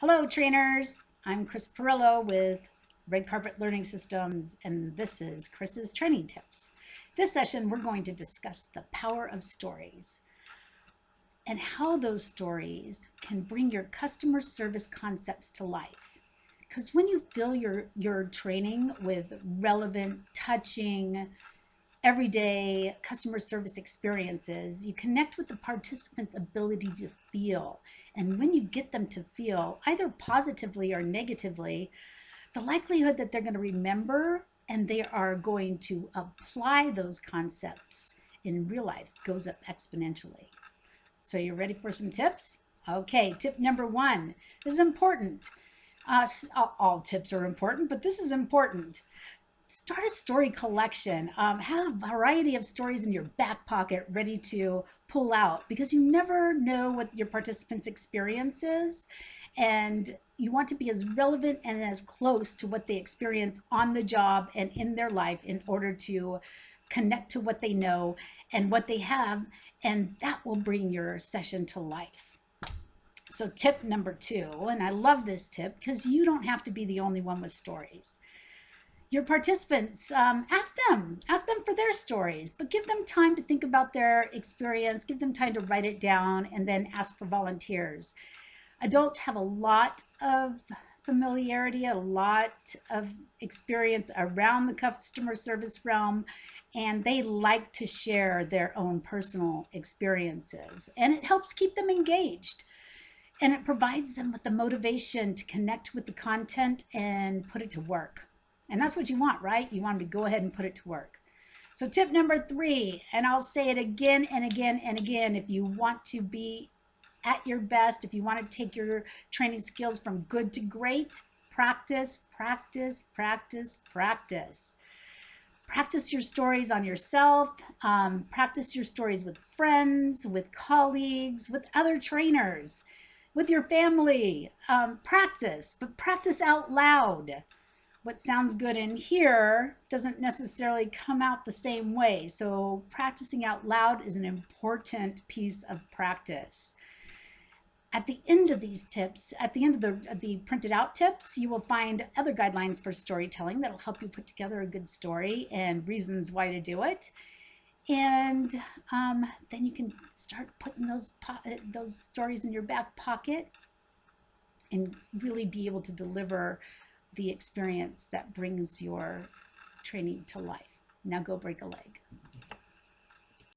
Hello, trainers. I'm Chris Perillo with Red Carpet Learning Systems, and this is Chris's Training Tips. This session, we're going to discuss the power of stories and how those stories can bring your customer service concepts to life. Because when you fill your training with relevant, touching, everyday customer service experiences, you connect with the participants' ability to feel. And when you get them to feel either positively or negatively, the likelihood that they're going to remember and they are going to apply those concepts in real life goes up exponentially. So you're ready for some tips? Okay, tip number one. This is important. All tips are important, but this is important. Start a story collection. Have a variety of stories in your back pocket ready to pull out because you never know what your participants' experience is. And you want to be as relevant and as close to what they experience on the job and in their life in order to connect to what they know and what they have. And that will bring your session to life. So tip number two, and I love this tip because you don't have to be the only one with stories. Your participants, ask them for their stories, but give them time to think about their experience, give them time to write it down, and then ask for volunteers. Adults have a lot of familiarity, a lot of experience around the customer service realm, and they like to share their own personal experiences, and it helps keep them engaged. And it provides them with the motivation to connect with the content and put it to work. And that's what you want, right? You want them to go ahead and put it to work. So tip number three, and I'll say it again and again and again, if you want to be at your best, if you want to take your training skills from good to great, practice, practice, practice, practice. Practice your stories on yourself, practice your stories with friends, with colleagues, with other trainers, with your family. Practice, but practice out loud. What sounds good in here doesn't necessarily come out the same way. So practicing out loud is an important piece of practice. At the end of these tips, at the end of the printed out tips, you will find other guidelines for storytelling that'll help you put together a good story and reasons why to do it. And then you can start putting those stories in your back pocket and really be able to deliver the experience that brings your training to life. Now go break a leg.